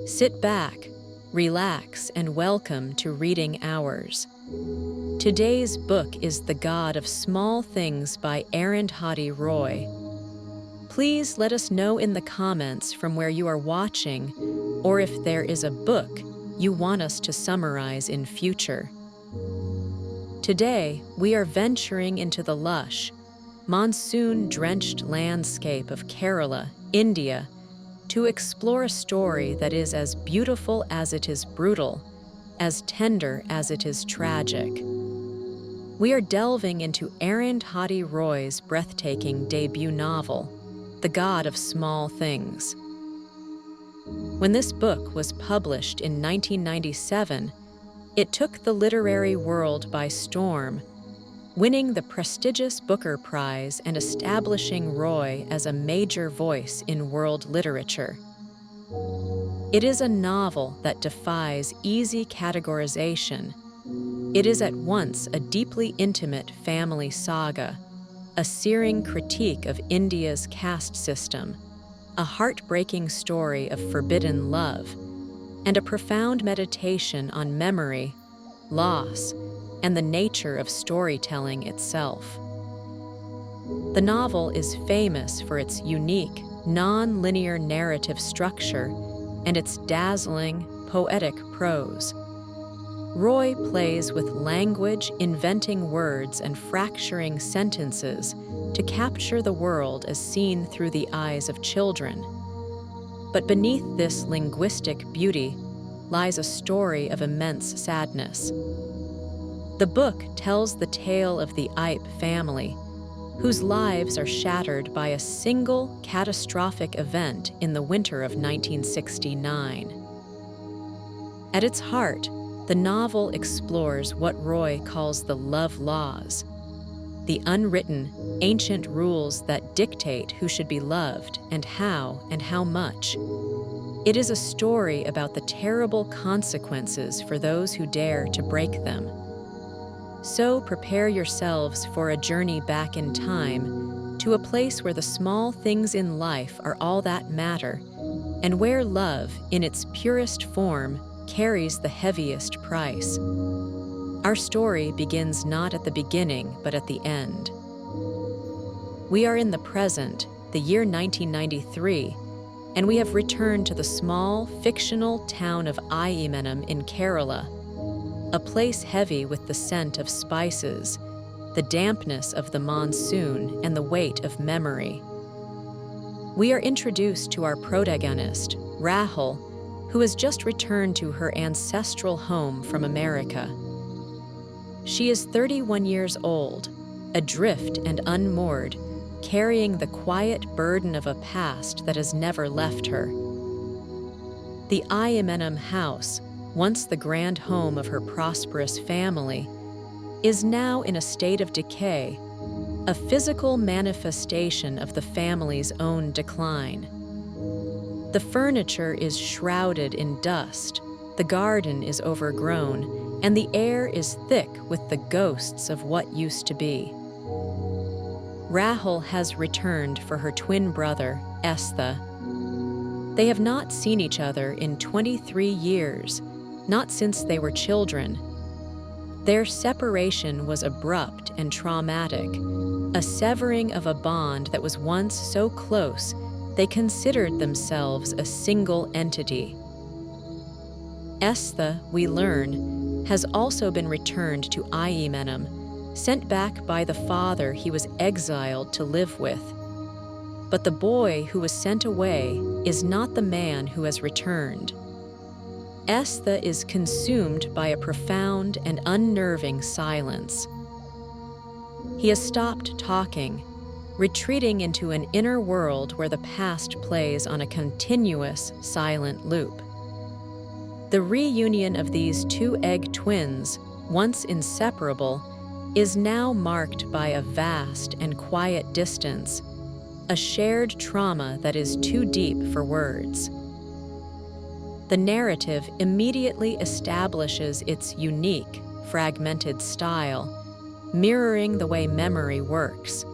Sit back, relax, and welcome to Reading Hours. Today's book is The God of Small Things by Arundhati Roy. Please let us know in the comments from where you are watching, or if there is a book you want us to summarize in future. Today, we are venturing into the lush, monsoon-drenched landscape of Kerala, India, to explore a story that is as beautiful as it is brutal, as tender as it is tragic. We are delving into Arundhati Roy's breathtaking debut novel, The God of Small Things. When this book was published in 1997, it took the literary world by storm, winning the prestigious Booker Prize and establishing Roy as a major voice in world literature. It is a novel that defies easy categorization. It is at once a deeply intimate family saga, a searing critique of India's caste system, a heartbreaking story of forbidden love, and a profound meditation on memory, loss, and the nature of storytelling itself. The novel is famous for its unique, non-linear narrative structure and its dazzling, poetic prose. Roy plays with language, inventing words and fracturing sentences to capture the world as seen through the eyes of children. But beneath this linguistic beauty lies a story of immense sadness. The book tells the tale of the Ipe family, whose lives are shattered by a single catastrophic event in the winter of 1969. At its heart, the novel explores what Roy calls the love laws, the unwritten, ancient rules that dictate who should be loved and how much. It is a story about the terrible consequences for those who dare to break them. So prepare yourselves for a journey back in time to a place where the small things in life are all that matter, and where love, in its purest form, carries the heaviest price. Our story begins not at the beginning, but at the end. We are in the present, the year 1993, and we have returned to the small, fictional town of Imagery in Kerala, a place heavy with the scent of spices, the dampness of the monsoon, and the weight of memory. We are introduced to our protagonist, Rahel, who has just returned to her ancestral home from America. She is 31 years old, adrift and unmoored, carrying the quiet burden of a past that has never left her. The Imagery house, once the grand home of her prosperous family, is now in a state of decay, a physical manifestation of the family's own decline. The furniture is shrouded in dust, the garden is overgrown, and the air is thick with the ghosts of what used to be. Rahel has returned for her twin brother, Estha. They have not seen each other in 23 years, not since they were children. Their separation was abrupt and traumatic, a severing of a bond that was once so close they considered themselves a single entity. Estha, we learn, has also been returned to Imagery, sent back by the father he was exiled to live with. But the boy who was sent away is not the man who has returned. Estha is consumed by a profound and unnerving silence. He has stopped talking, retreating into an inner world where the past plays on a continuous, silent loop. The reunion of these two egg twins, once inseparable, is now marked by a vast and quiet distance, a shared trauma that is too deep for words. The narrative immediately establishes its unique, fragmented style, mirroring the way memory works.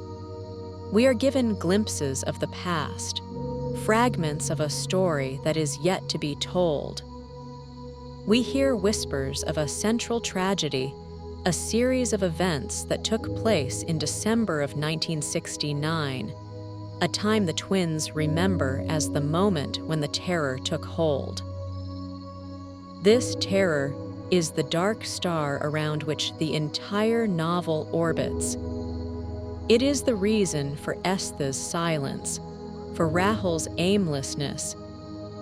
We are given glimpses of the past, fragments of a story that is yet to be told. We hear whispers of a central tragedy, a series of events that took place in December of 1969, a time the twins remember as the moment when the terror took hold. This terror is the dark star around which the entire novel orbits. It is the reason for Estha's silence, for Rahel's aimlessness,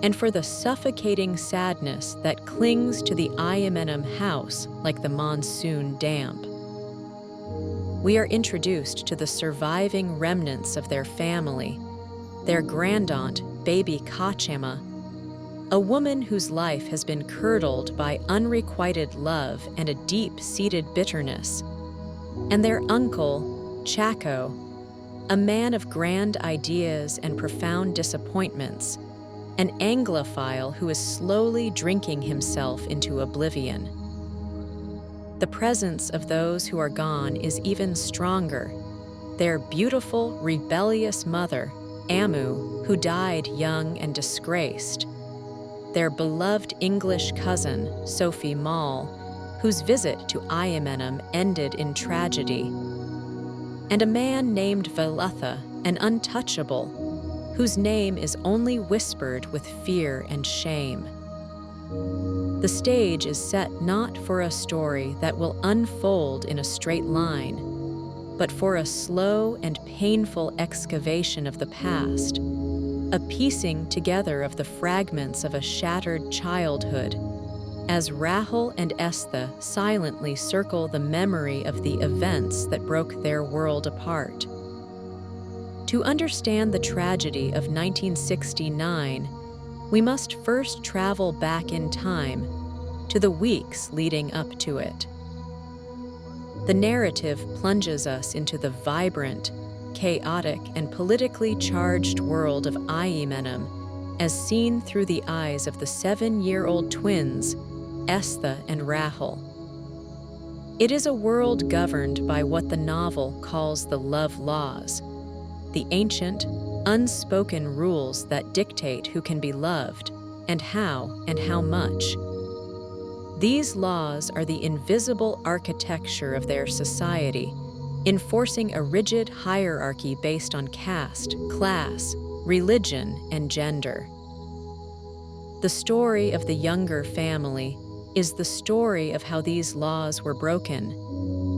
and for the suffocating sadness that clings to the Ayamenem house like the monsoon damp. We are introduced to the surviving remnants of their family, their grandaunt, baby Kachema, a woman whose life has been curdled by unrequited love and a deep-seated bitterness, and their uncle, Chaco, a man of grand ideas and profound disappointments, an Anglophile who is slowly drinking himself into oblivion. The presence of those who are gone is even stronger. Their beautiful, rebellious mother, Amu, who died young and disgraced. Their beloved English cousin, Sophie Mall, whose visit to Ayamenem ended in tragedy. And a man named Velatha, an untouchable, whose name is only whispered with fear and shame. The stage is set not for a story that will unfold in a straight line, but for a slow and painful excavation of the past, a piecing together of the fragments of a shattered childhood, as Rahel and Estha silently circle the memory of the events that broke their world apart. To understand the tragedy of 1969, we must first travel back in time to the weeks leading up to it. The narrative plunges us into the vibrant, chaotic, and politically charged world of Ayamenem as seen through the eyes of the 7-year-old twins, Estha and Rahel. It is a world governed by what the novel calls the love laws, the ancient, unspoken rules that dictate who can be loved and how much. These laws are the invisible architecture of their society, enforcing a rigid hierarchy based on caste, class, religion, and gender. The story of the younger family is the story of how these laws were broken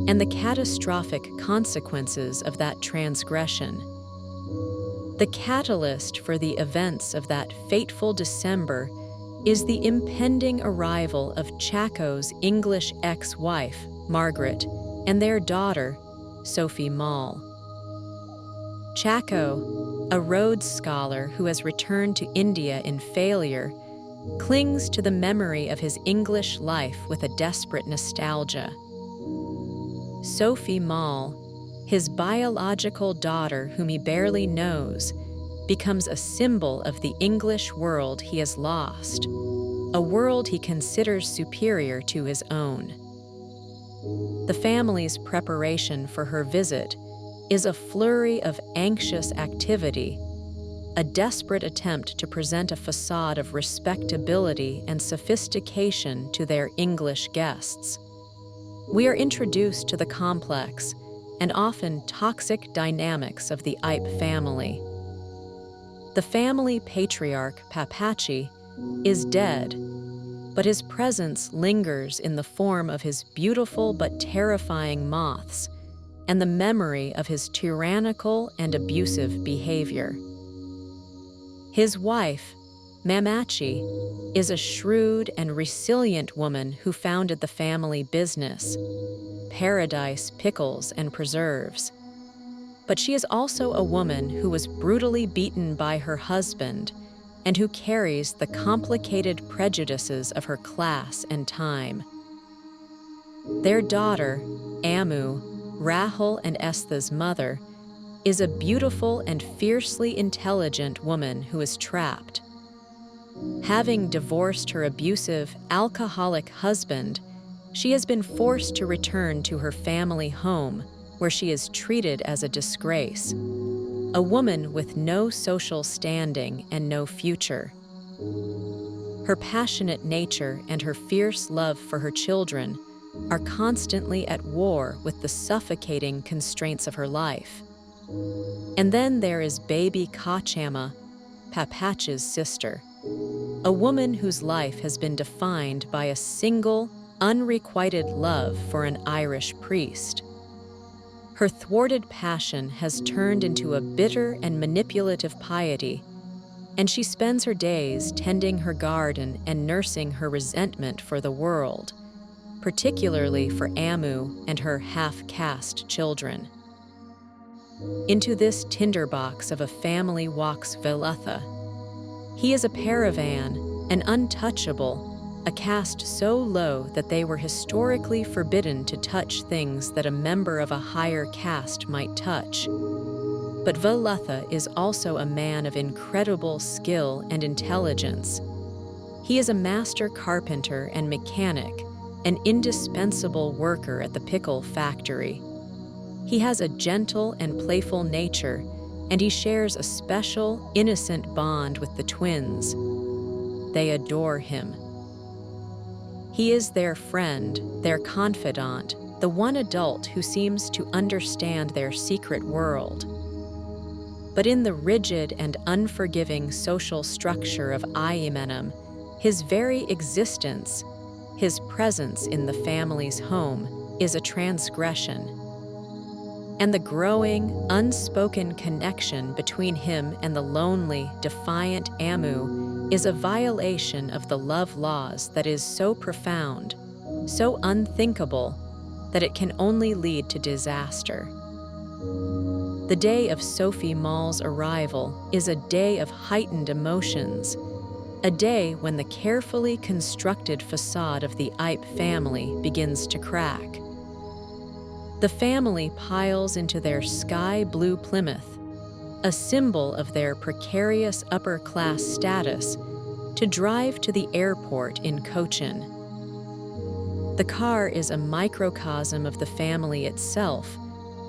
and the catastrophic consequences of that transgression. The catalyst for the events of that fateful December is the impending arrival of Chaco's English ex-wife, Margaret, and their daughter, Sophie Mall. Chaco, a Rhodes Scholar who has returned to India in failure, clings to the memory of his English life with a desperate nostalgia. Sophie Mall, his biological daughter whom he barely knows, becomes a symbol of the English world he has lost, a world he considers superior to his own. The family's preparation for her visit is a flurry of anxious activity, a desperate attempt to present a facade of respectability and sophistication to their English guests. We are introduced to the complex and often toxic dynamics of the Ipe family. The family patriarch, Papachi, is dead, but his presence lingers in the form of his beautiful but terrifying moths and the memory of his tyrannical and abusive behavior. His wife, Mamachi, is a shrewd and resilient woman who founded the family business, Paradise Pickles and Preserves. But she is also a woman who was brutally beaten by her husband and who carries the complicated prejudices of her class and time. Their daughter, Amu, Rahel and Estha's mother, is a beautiful and fiercely intelligent woman who is trapped. Having divorced her abusive, alcoholic husband, she has been forced to return to her family home, where she is treated as a disgrace. a woman with no social standing and no future. Her passionate nature and her fierce love for her children are constantly at war with the suffocating constraints of her life. And then there is baby Kachama, Papach's sister, a woman whose life has been defined by a single, unrequited love for an Irish priest. Her thwarted passion has turned into a bitter and manipulative piety, and she spends her days tending her garden and nursing her resentment for the world, particularly for Amu and her half-caste children. Into this tinderbox of a family walks Velatha. He is a paravan, an untouchable, a caste so low that they were historically forbidden to touch things that a member of a higher caste might touch. But Velatha is also a man of incredible skill and intelligence. He is a master carpenter and mechanic, an indispensable worker at the pickle factory. He has a gentle and playful nature, and he shares a special, innocent bond with the twins. They adore him. He is their friend, their confidant, the one adult who seems to understand their secret world. But in the rigid and unforgiving social structure of Imenem, his very existence, his presence in the family's home, is a transgression. And the growing, unspoken connection between him and the lonely, defiant Amu is a violation of the love laws that is so profound, so unthinkable, that it can only lead to disaster. The day of Sophie Mall's arrival is a day of heightened emotions, a day when the carefully constructed facade of the Ipe family begins to crack. The family piles into their sky-blue Plymouth, a symbol of their precarious upper-class status, to drive to the airport in Cochin. The car is a microcosm of the family itself,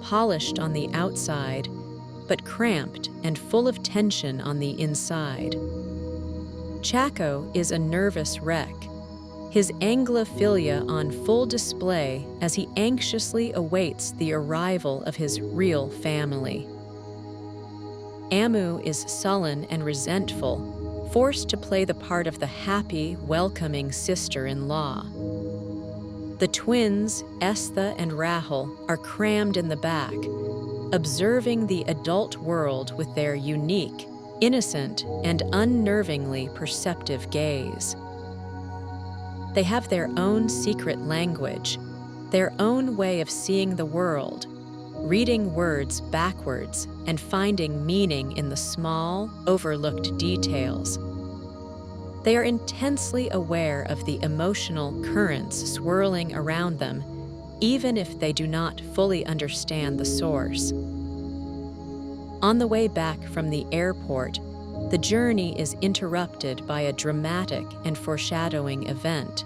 polished on the outside, but cramped and full of tension on the inside. Chaco is a nervous wreck, his Anglophilia on full display as he anxiously awaits the arrival of his real family. Amu is sullen and resentful, forced to play the part of the happy, welcoming sister-in-law. The twins, Estha and Rahel, are crammed in the back, observing the adult world with their unique, innocent, and unnervingly perceptive gaze. They have their own secret language, their own way of seeing the world, reading words backwards and finding meaning in the small, overlooked details. They are intensely aware of the emotional currents swirling around them, even if they do not fully understand the source. On the way back from the airport, the journey is interrupted by a dramatic and foreshadowing event.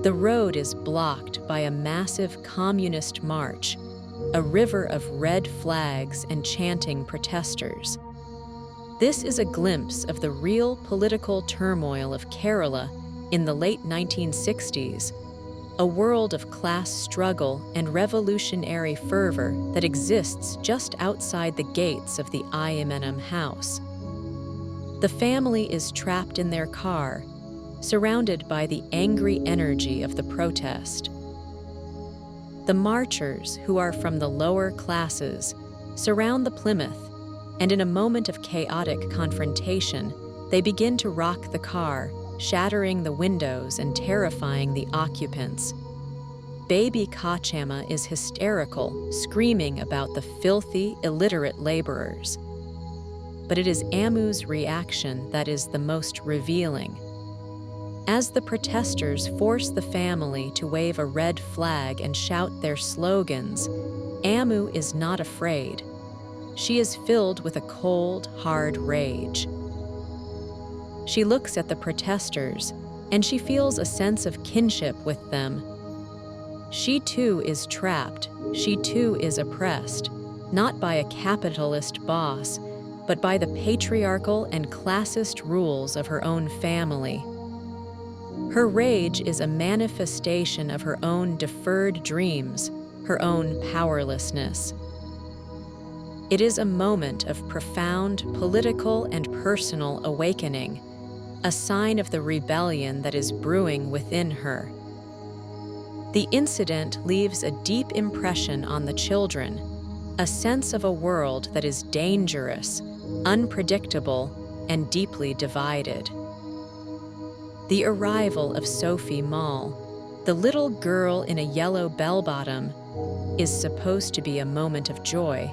The road is blocked by a massive communist march, a river of red flags and chanting protesters. This is a glimpse of the real political turmoil of Kerala in the late 1960s, a world of class struggle and revolutionary fervor that exists just outside the gates of the Imenem house. The family is trapped in their car, surrounded by the angry energy of the protest. The marchers, who are from the lower classes, surround the Plymouth, and in a moment of chaotic confrontation, they begin to rock the car, shattering the windows and terrifying the occupants. Baby Kachama is hysterical, screaming about the filthy, illiterate laborers. But it is Amu's reaction that is the most revealing. As the protesters force the family to wave a red flag and shout their slogans, Amu is not afraid. She is filled with a cold, hard rage. She looks at the protesters, and she feels a sense of kinship with them. She too is trapped, she too is oppressed, not by a capitalist boss, but by the patriarchal and classist rules of her own family. Her rage is a manifestation of her own deferred dreams, her own powerlessness. It is a moment of profound political and personal awakening, a sign of the rebellion that is brewing within her. The incident leaves a deep impression on the children, a sense of a world that is dangerous, unpredictable, and deeply divided. The arrival of Sophie Mall, the little girl in a yellow bell-bottom, is supposed to be a moment of joy,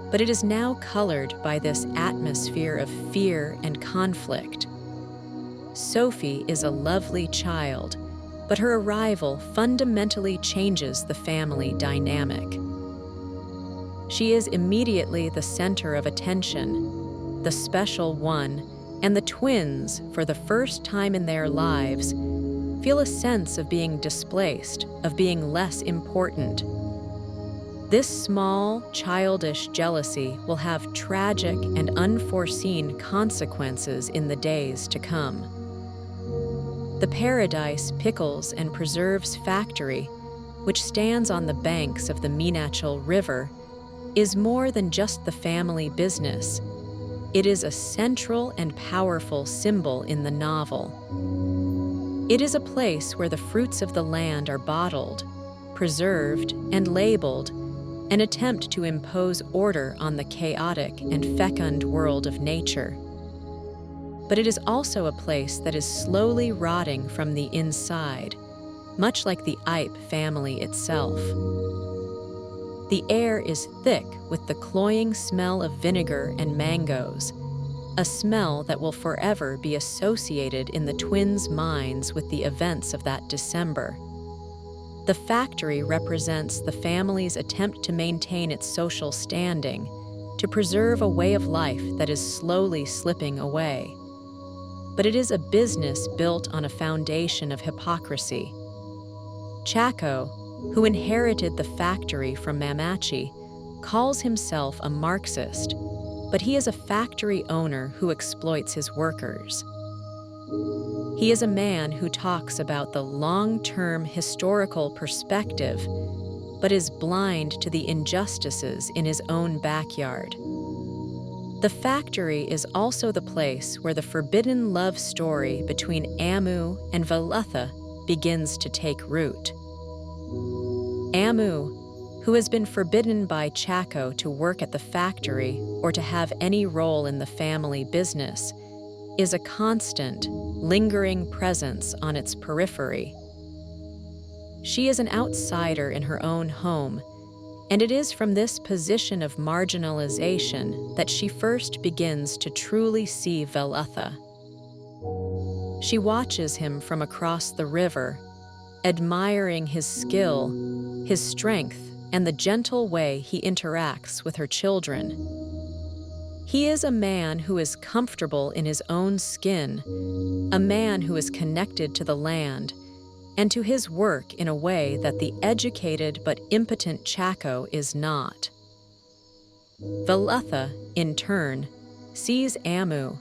but it is now colored by this atmosphere of fear and conflict. Sophie is a lovely child, but her arrival fundamentally changes the family dynamic. She is immediately the center of attention, the special one, and the twins, for the first time in their lives, feel a sense of being displaced, of being less important. This small, childish jealousy will have tragic and unforeseen consequences in the days to come. The Paradise Pickles and Preserves factory, which stands on the banks of the Meenachil River, is more than just the family business. It is a central and powerful symbol in the novel. It is a place where the fruits of the land are bottled, preserved, and labeled, an attempt to impose order on the chaotic and fecund world of nature. But it is also a place that is slowly rotting from the inside, much like the Ipe family itself. The air is thick with the cloying smell of vinegar and mangoes, a smell that will forever be associated in the twins' minds with the events of that December. The factory represents the family's attempt to maintain its social standing, to preserve a way of life that is slowly slipping away. But it is a business built on a foundation of hypocrisy. Chaco, who inherited the factory from Mamachi, calls himself a Marxist, but he is a factory owner who exploits his workers. He is a man who talks about the long-term historical perspective, but is blind to the injustices in his own backyard. The factory is also the place where the forbidden love story between Amu and Veletha begins to take root. Amu, who has been forbidden by Chaco to work at the factory or to have any role in the family business, is a constant, lingering presence on its periphery. She is an outsider in her own home, and it is from this position of marginalization that she first begins to truly see Veletha. She watches him from across the river, admiring his skill, his strength, and the gentle way he interacts with her children. He is a man who is comfortable in his own skin, a man who is connected to the land and to his work in a way that the educated but impotent Chaco is not. Veletha, in turn, sees Amu.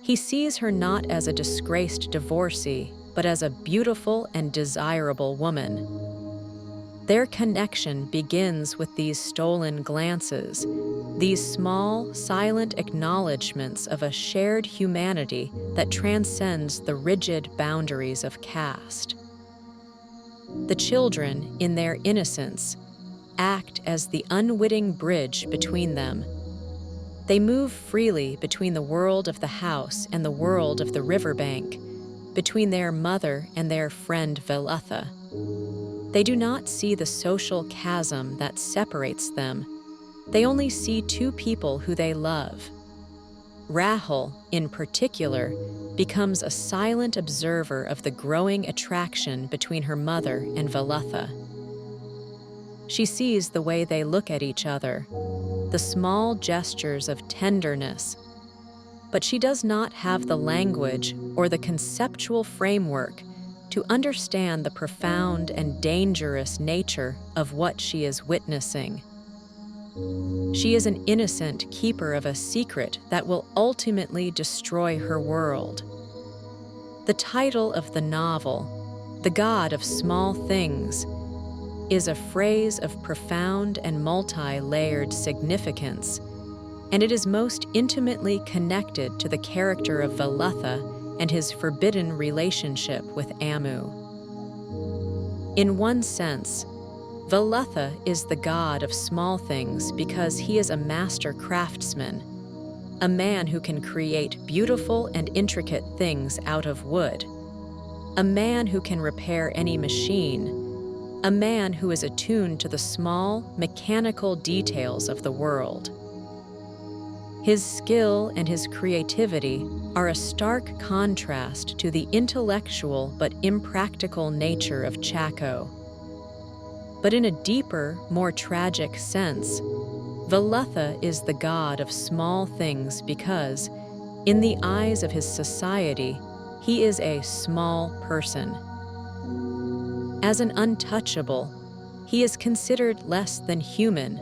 He sees her not as a disgraced divorcee, but as a beautiful and desirable woman. Their connection begins with these stolen glances, these small, silent acknowledgments of a shared humanity that transcends the rigid boundaries of caste. The children, in their innocence, act as the unwitting bridge between them. They move freely between the world of the house and the world of the riverbank, between their mother and their friend Veletha. They do not see the social chasm that separates them. They only see two people who they love. Rahel, in particular, becomes a silent observer of the growing attraction between her mother and Veletha. She sees the way they look at each other, the small gestures of tenderness, but she does not have the language or the conceptual framework to understand the profound and dangerous nature of what she is witnessing. She is an innocent keeper of a secret that will ultimately destroy her world. The title of the novel, The God of Small Things, is a phrase of profound and multi-layered significance, and it is most intimately connected to the character of Valatha and his forbidden relationship with Amu. In one sense, Valatha is the god of small things because he is a master craftsman, a man who can create beautiful and intricate things out of wood, a man who can repair any machine, a man who is attuned to the small, mechanical details of the world. His skill and his creativity are a stark contrast to the intellectual but impractical nature of Chaco. But in a deeper, more tragic sense, Valatha is the god of small things because, in the eyes of his society, he is a small person. As an untouchable, he is considered less than human,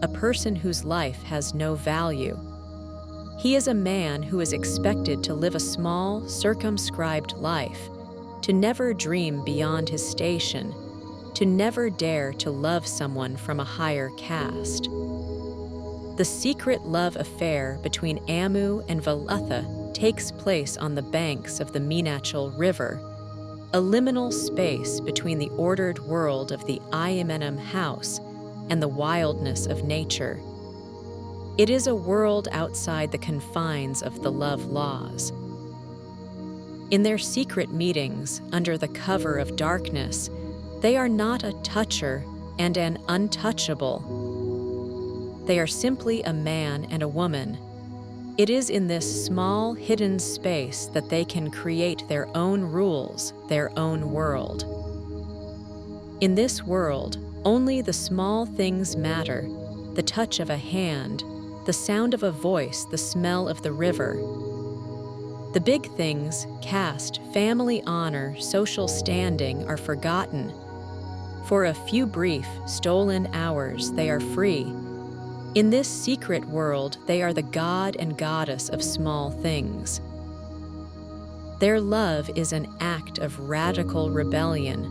a person whose life has no value. He is a man who is expected to live a small, circumscribed life, to never dream beyond his station, to never dare to love someone from a higher caste. The secret love affair between Amu and Valatha takes place on the banks of the Meenachel River, a liminal space between the ordered world of the Iamenem house and the wildness of nature. It is a world outside the confines of the love laws. In their secret meetings, under the cover of darkness, they are not a toucher and an untouchable. They are simply a man and a woman. It is in this small, hidden space that they can create their own rules, their own world. In this world, only the small things matter, the touch of a hand, the sound of a voice, the smell of the river. The big things, caste, family honor, social standing, are forgotten. For a few brief, stolen hours, they are free. In this secret world, they are the god and goddess of small things. Their love is an act of radical rebellion,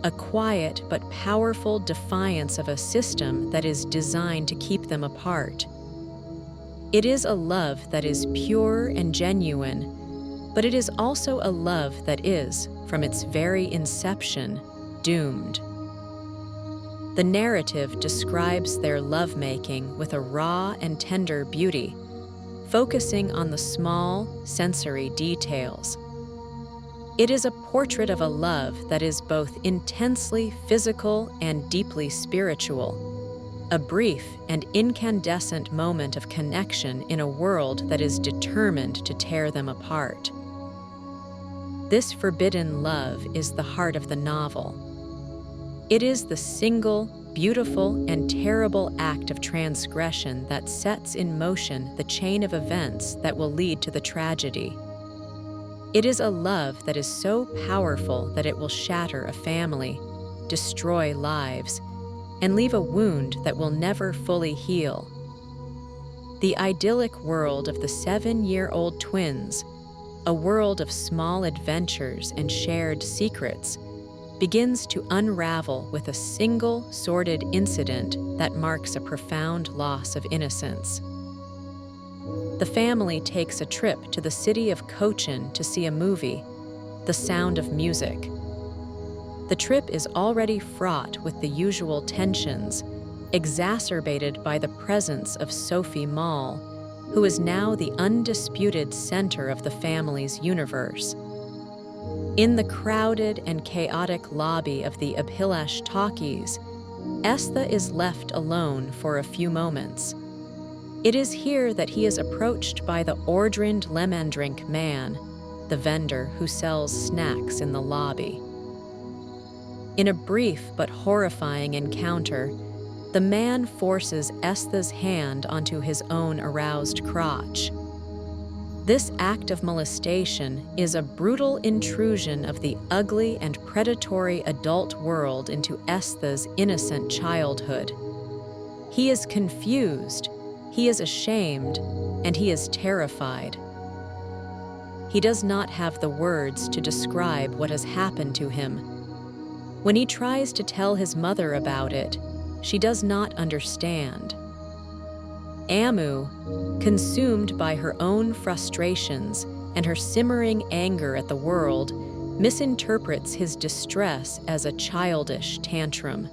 a quiet but powerful defiance of a system that is designed to keep them apart. It is a love that is pure and genuine, but it is also a love that is, from its very inception, doomed. The narrative describes their lovemaking with a raw and tender beauty, focusing on the small, sensory details. It is a portrait of a love that is both intensely physical and deeply spiritual, a brief and incandescent moment of connection in a world that is determined to tear them apart. This forbidden love is the heart of the novel. It is the single, beautiful, and terrible act of transgression that sets in motion the chain of events that will lead to the tragedy. It is a love that is so powerful that it will shatter a family, destroy lives, and leave a wound that will never fully heal. The idyllic world of the 7-year-old twins, a world of small adventures and shared secrets, begins to unravel with a single sordid incident that marks a profound loss of innocence. The family takes a trip to the city of Cochin to see a movie, The Sound of Music. The trip is already fraught with the usual tensions, exacerbated by the presence of Sophie Mall, who is now the undisputed center of the family's universe. In the crowded and chaotic lobby of the Abhilash Talkies, Estha is left alone for a few moments. It is here that he is approached by the Ordrind Lemendrink man, the vendor who sells snacks in the lobby. In a brief but horrifying encounter, the man forces Estha's hand onto his own aroused crotch. This act of molestation is a brutal intrusion of the ugly and predatory adult world into Estha's innocent childhood. He is confused, he is ashamed, and he is terrified. He does not have the words to describe what has happened to him. When he tries to tell his mother about it, she does not understand. Amu, consumed by her own frustrations and her simmering anger at the world, misinterprets his distress as a childish tantrum.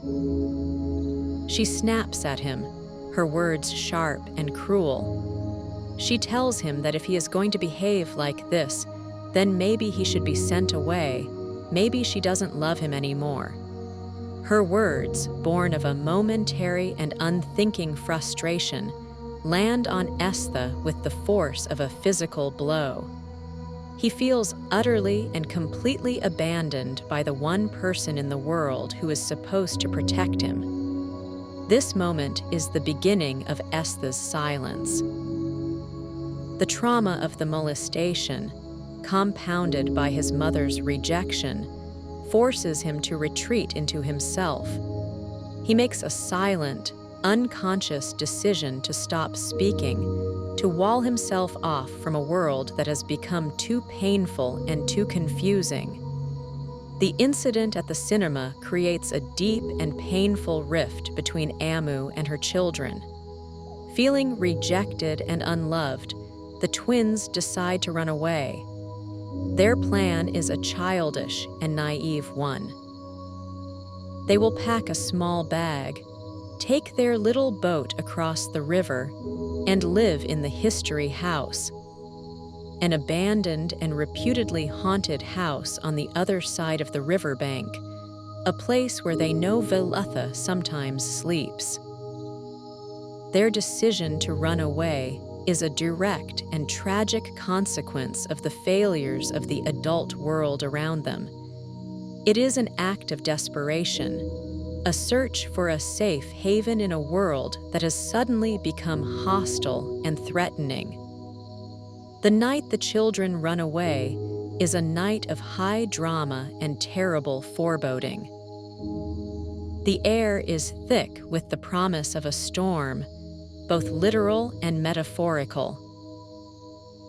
She snaps at him, her words sharp and cruel. She tells him that if he is going to behave like this, then maybe he should be sent away, maybe she doesn't love him anymore. Her words, born of a momentary and unthinking frustration, land on Estha with the force of a physical blow. He feels utterly and completely abandoned by the one person in the world who is supposed to protect him. This moment is the beginning of Estha's silence. The trauma of the molestation, compounded by his mother's rejection, forces him to retreat into himself. He makes a silent, unconscious decision to stop speaking, to wall himself off from a world that has become too painful and too confusing. The incident at the cinema creates a deep and painful rift between Amu and her children. Feeling rejected and unloved, the twins decide to run away. Their plan is a childish and naive one. They will pack a small bag, take their little boat across the river, and live in the History House, an abandoned and reputedly haunted house on the other side of the riverbank, a place where they know Velatha sometimes sleeps. Their decision to run away is a direct and tragic consequence of the failures of the adult world around them. It is an act of desperation, a search for a safe haven in a world that has suddenly become hostile and threatening. The night the children run away is a night of high drama and terrible foreboding. The air is thick with the promise of a storm, both literal and metaphorical.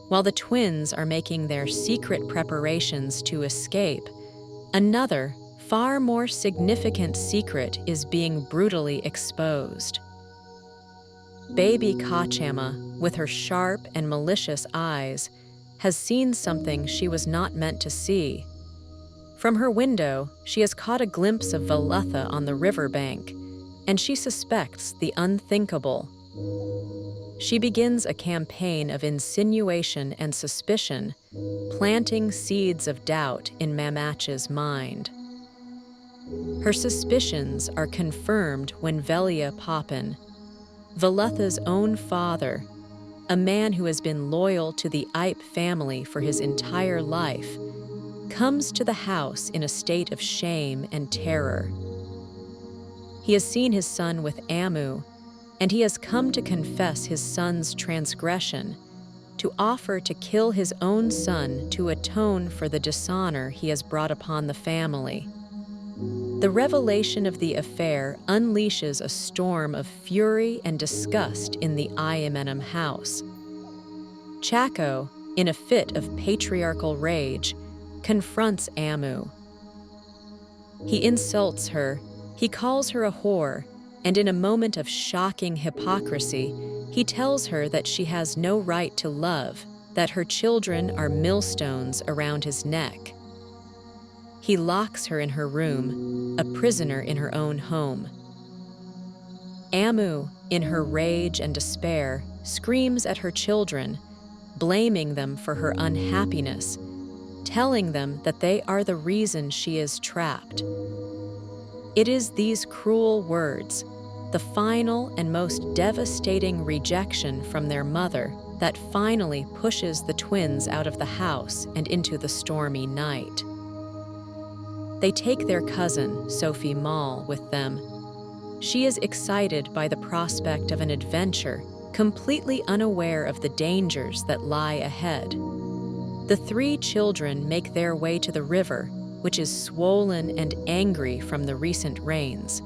While the twins are making their secret preparations to escape, another, far more significant secret is being brutally exposed. Baby Kachama, with her sharp and malicious eyes, has seen something she was not meant to see. From her window, she has caught a glimpse of Velatha on the riverbank, and she suspects the unthinkable. She begins a campaign of insinuation and suspicion, planting seeds of doubt in Mamach's mind. Her suspicions are confirmed when Velia Poppin, Velatha's own father, a man who has been loyal to the Ipe family for his entire life, comes to the house in a state of shame and terror. He has seen his son with Amu, and he has come to confess his son's transgression, to offer to kill his own son to atone for the dishonor he has brought upon the family. The revelation of the affair unleashes a storm of fury and disgust in the Iamenem house. Chaco, in a fit of patriarchal rage, confronts Amu. He insults her, he calls her a whore, and in a moment of shocking hypocrisy, he tells her that she has no right to love, that her children are millstones around his neck. He locks her in her room, a prisoner in her own home. Amu, in her rage and despair, screams at her children, blaming them for her unhappiness, telling them that they are the reason she is trapped. It is these cruel words, the final and most devastating rejection from their mother, that finally pushes the twins out of the house and into the stormy night. They take their cousin, Sophie Mall, with them. She is excited by the prospect of an adventure, completely unaware of the dangers that lie ahead. The three children make their way to the river, which is swollen and angry from the recent rains.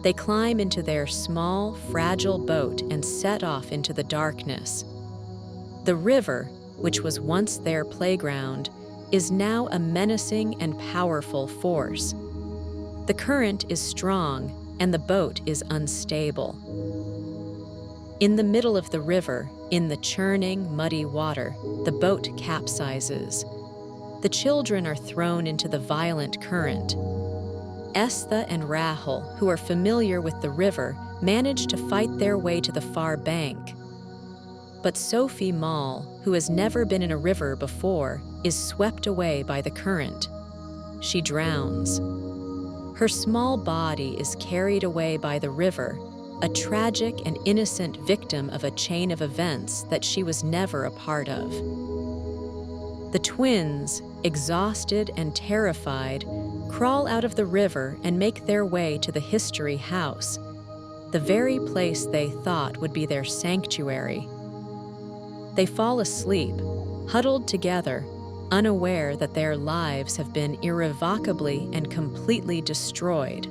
They climb into their small, fragile boat and set off into the darkness. The river, which was once their playground, is now a menacing and powerful force. The current is strong, and the boat is unstable. In the middle of the river, in the churning, muddy water, the boat capsizes. The children are thrown into the violent current. Estha and Rahel, who are familiar with the river, manage to fight their way to the far bank. But Sophie Mall, who has never been in a river before, is swept away by the current. She drowns. Her small body is carried away by the river, a tragic and innocent victim of a chain of events that she was never a part of. The twins, exhausted and terrified, crawl out of the river and make their way to the history house, the very place they thought would be their sanctuary. They fall asleep, huddled together, unaware that their lives have been irrevocably and completely destroyed.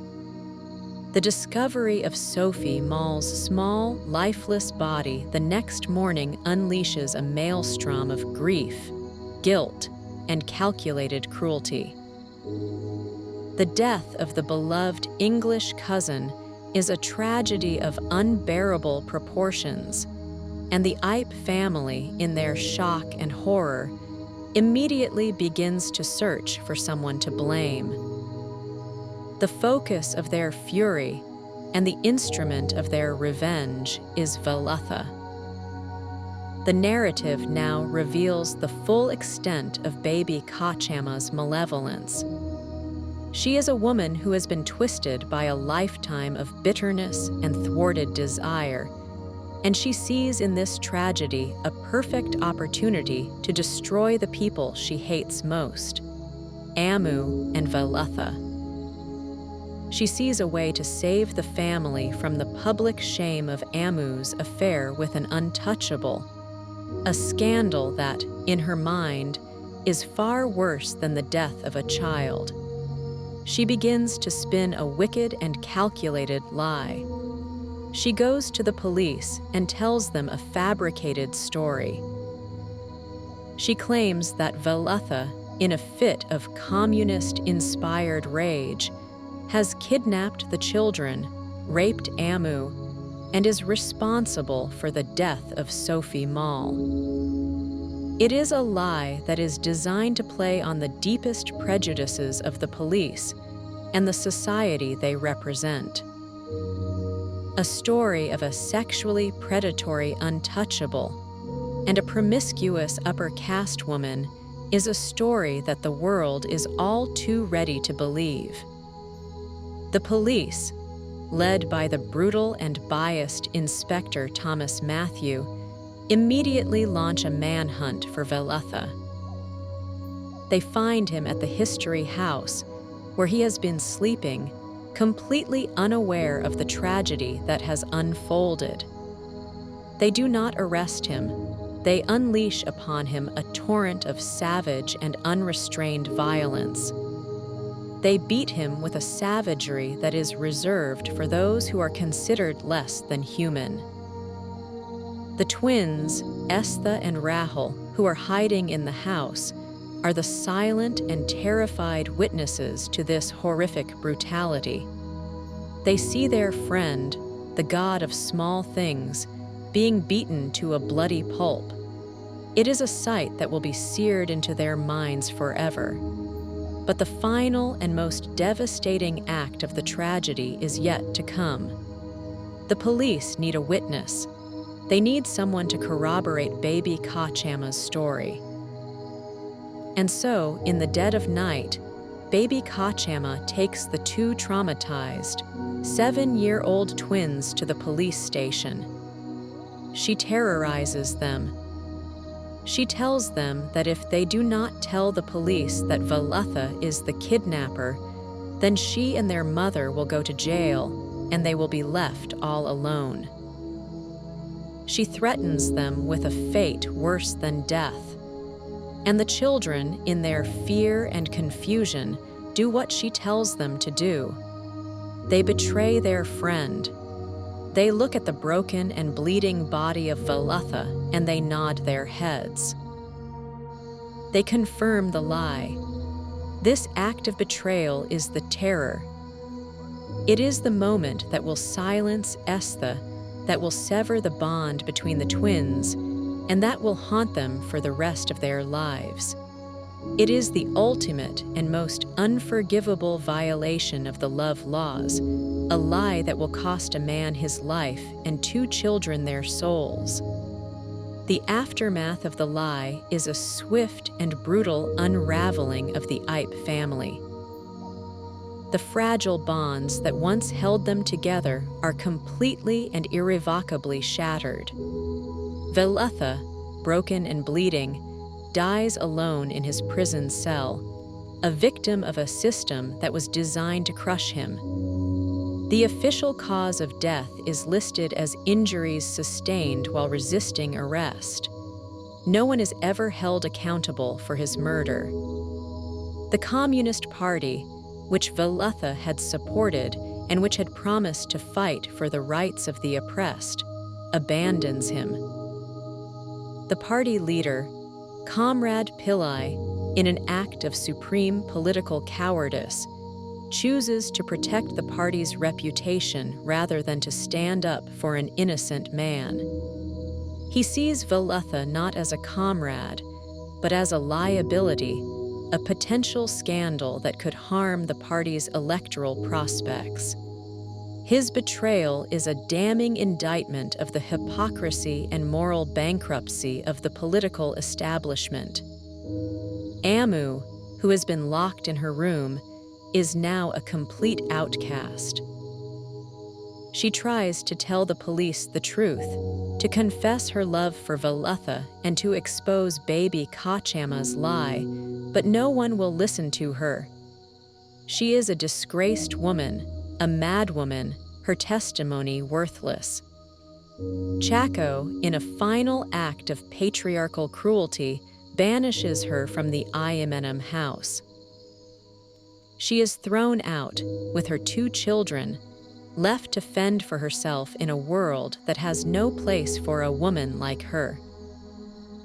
The discovery of Sophie Mall's small, lifeless body the next morning unleashes a maelstrom of grief, guilt, and calculated cruelty. The death of the beloved English cousin is a tragedy of unbearable proportions, and the Ipe family, in their shock and horror, immediately begins to search for someone to blame. The focus of their fury and the instrument of their revenge is Velatha. The narrative now reveals the full extent of baby Kachama's malevolence. She is a woman who has been twisted by a lifetime of bitterness and thwarted desire, and she sees in this tragedy a perfect opportunity to destroy the people she hates most, Amu and Velatha. She sees a way to save the family from the public shame of Amu's affair with an untouchable, a scandal that, in her mind, is far worse than the death of a child. She begins to spin a wicked and calculated lie. She goes to the police and tells them a fabricated story. She claims that Velatha, in a fit of communist-inspired rage, has kidnapped the children, raped Amu, and is responsible for the death of Sophie Mall. It is a lie that is designed to play on the deepest prejudices of the police and the society they represent. A story of a sexually predatory untouchable and a promiscuous upper caste woman is a story that the world is all too ready to believe. The police, led by the brutal and biased Inspector Thomas Matthew, immediately launch a manhunt for Velatha. They find him at the history house, where he has been sleeping, completely unaware of the tragedy that has unfolded. They do not arrest him. They unleash upon him a torrent of savage and unrestrained violence. They beat him with a savagery that is reserved for those who are considered less than human. The twins, Estha and Rahel, who are hiding in the house, are the silent and terrified witnesses to this horrific brutality. They see their friend, the god of small things, being beaten to a bloody pulp. It is a sight that will be seared into their minds forever. But the final and most devastating act of the tragedy is yet to come. The police need a witness. They need someone to corroborate baby Kachama's story. And so, in the dead of night, baby Kachama takes the two traumatized, 7-year-old twins to the police station. She terrorizes them. She tells them that if they do not tell the police that Velatha is the kidnapper, then she and their mother will go to jail and they will be left all alone. She threatens them with a fate worse than death. And the children, in their fear and confusion, do what she tells them to do. They betray their friend. They look at the broken and bleeding body of Velatha and they nod their heads. They confirm the lie. This act of betrayal is the terror. It is the moment that will silence Estha, that will sever the bond between the twins, and that will haunt them for the rest of their lives. It is the ultimate and most unforgivable violation of the love laws, a lie that will cost a man his life and 2 children their souls. The aftermath of the lie is a swift and brutal unraveling of the Ipe family. The fragile bonds that once held them together are completely and irrevocably shattered. Velatha, broken and bleeding, dies alone in his prison cell, a victim of a system that was designed to crush him. The official cause of death is listed as injuries sustained while resisting arrest. No one is ever held accountable for his murder. The Communist Party, which Velatha had supported and which had promised to fight for the rights of the oppressed, abandons him. The party leader, Comrade Pillai, in an act of supreme political cowardice, chooses to protect the party's reputation rather than to stand up for an innocent man. He sees Velatha not as a comrade, but as a liability, a potential scandal that could harm the party's electoral prospects. His betrayal is a damning indictment of the hypocrisy and moral bankruptcy of the political establishment. Amu, who has been locked in her room, is now a complete outcast. She tries to tell the police the truth, to confess her love for Velatha and to expose baby Kachama's lie, but no one will listen to her. She is a disgraced woman, a madwoman, her testimony worthless. Chaco, in a final act of patriarchal cruelty, banishes her from the Iamenem house. She is thrown out, with her 2 children, left to fend for herself in a world that has no place for a woman like her.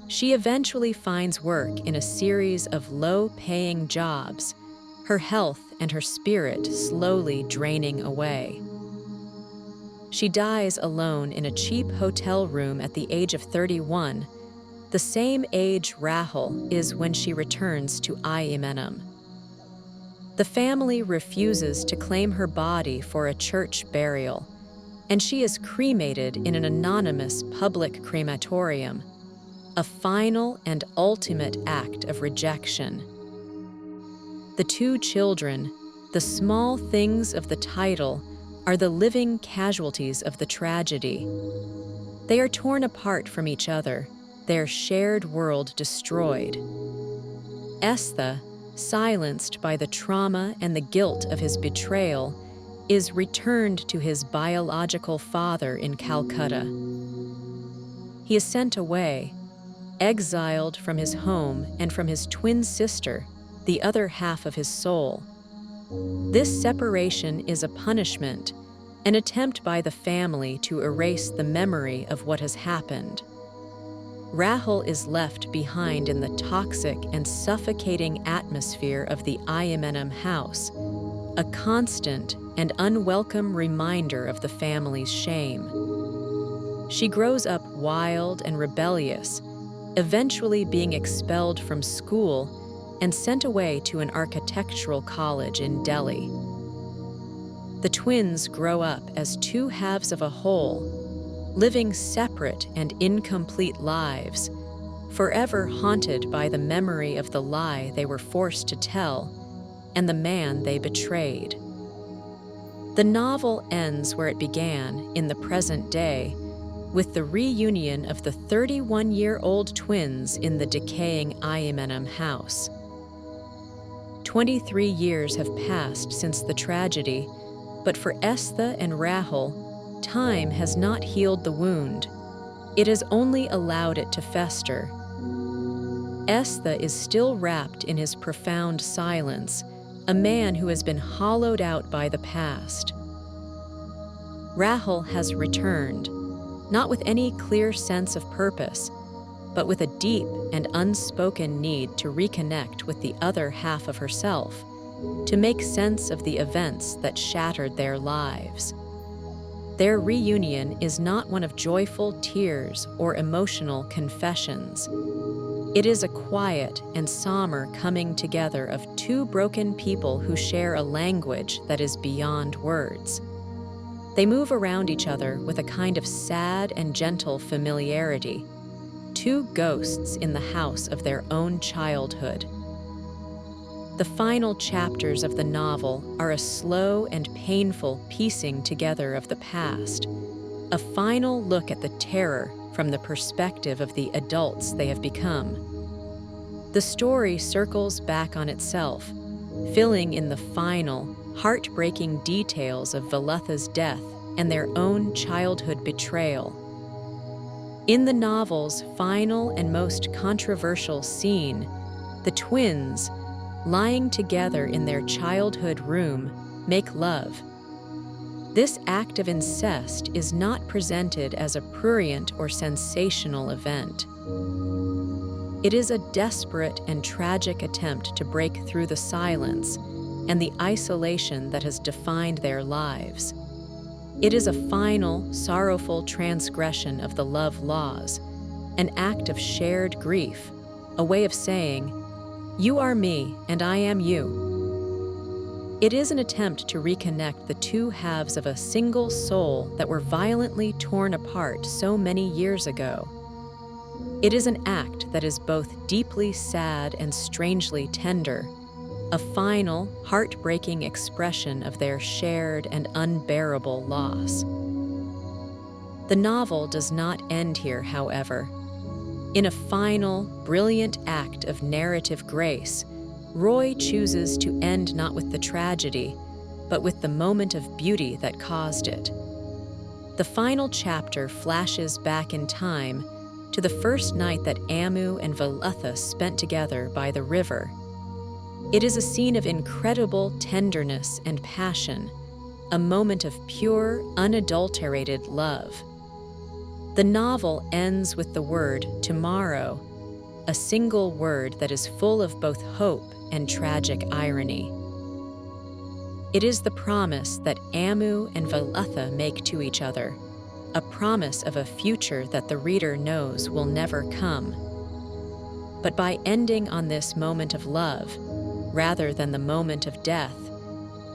She eventually finds work in a series of low-paying jobs, her health and her spirit slowly draining away. She dies alone in a cheap hotel room at the age of 31, the same age Rahel is when she returns to Iamenem. The family refuses to claim her body for a church burial, and she is cremated in an anonymous public crematorium, a final and ultimate act of rejection. The 2 children, the small things of the title, are the living casualties of the tragedy. They are torn apart from each other, their shared world destroyed. Estha, silenced by the trauma and the guilt of his betrayal, is returned to his biological father in Calcutta. He is sent away, exiled from his home and from his twin sister, the other half of his soul. This separation is a punishment, an attempt by the family to erase the memory of what has happened. Rahel is left behind in the toxic and suffocating atmosphere of the Iamenem house, a constant and unwelcome reminder of the family's shame. She grows up wild and rebellious, eventually being expelled from school and sent away to an architectural college in Delhi. The twins grow up as 2 halves of a whole, living separate and incomplete lives, forever haunted by the memory of the lie they were forced to tell and the man they betrayed. The novel ends where it began, in the present day, with the reunion of the 31-year-old twins in the decaying Iamenem house. 23 years have passed since the tragedy, but for Estha and Rahel, time has not healed the wound. It has only allowed it to fester. Estha is still wrapped in his profound silence, a man who has been hollowed out by the past. Rahel has returned, not with any clear sense of purpose, but with a deep and unspoken need to reconnect with the other half of herself, to make sense of the events that shattered their lives. Their reunion is not one of joyful tears or emotional confessions. It is a quiet and somber coming together of two broken people who share a language that is beyond words. They move around each other with a kind of sad and gentle familiarity, two ghosts in the house of their own childhood. The final chapters of the novel are a slow and painful piecing together of the past, a final look at the terror from the perspective of the adults they have become. The story circles back on itself, filling in the final, heartbreaking details of Valatha's death and their own childhood betrayal. In the novel's final and most controversial scene, the twins, lying together in their childhood room, make love. This act of incest is not presented as a prurient or sensational event. It is a desperate and tragic attempt to break through the silence and the isolation that has defined their lives. It is a final, sorrowful transgression of the love laws, an act of shared grief, a way of saying, "You are me and I am you." It is an attempt to reconnect the two halves of a single soul that were violently torn apart so many years ago. It is an act that is both deeply sad and strangely tender, a final, heartbreaking expression of their shared and unbearable loss. The novel does not end here, however. In a final, brilliant act of narrative grace, Roy chooses to end not with the tragedy, but with the moment of beauty that caused it. The final chapter flashes back in time to the first night that Amu and Valatha spent together by the river. It is a scene of incredible tenderness and passion, a moment of pure, unadulterated love. The novel ends with the word tomorrow, a single word that is full of both hope and tragic irony. It is the promise that Amu and Valatha make to each other, a promise of a future that the reader knows will never come. But by ending on this moment of love, rather than the moment of death,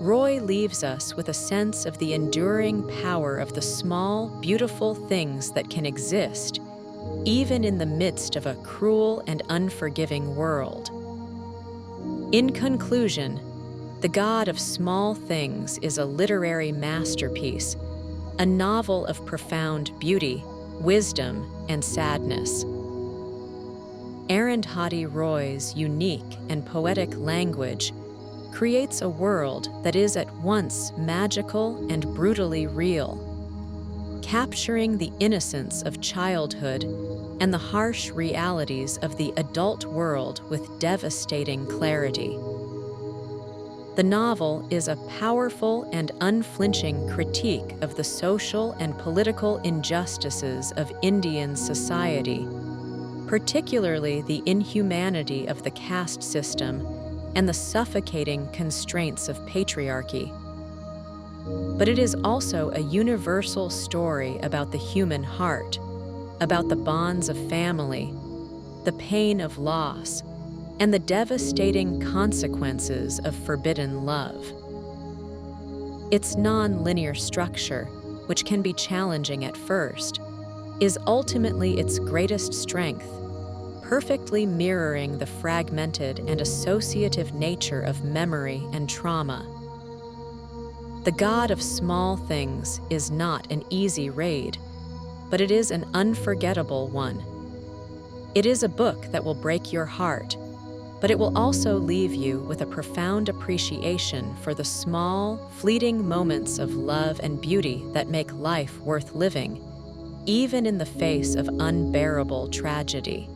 Roy leaves us with a sense of the enduring power of the small, beautiful things that can exist, even in the midst of a cruel and unforgiving world. In conclusion, The God of Small Things is a literary masterpiece, a novel of profound beauty, wisdom, and sadness. Arundhati Roy's unique and poetic language creates a world that is at once magical and brutally real, capturing the innocence of childhood and the harsh realities of the adult world with devastating clarity. The novel is a powerful and unflinching critique of the social and political injustices of Indian society, particularly the inhumanity of the caste system and the suffocating constraints of patriarchy. But it is also a universal story about the human heart, about the bonds of family, the pain of loss, and the devastating consequences of forbidden love. Its non-linear structure, which can be challenging at first, is ultimately its greatest strength, perfectly mirroring the fragmented and associative nature of memory and trauma. The God of Small Things is not an easy read, but it is an unforgettable one. It is a book that will break your heart, but it will also leave you with a profound appreciation for the small, fleeting moments of love and beauty that make life worth living, even in the face of unbearable tragedy.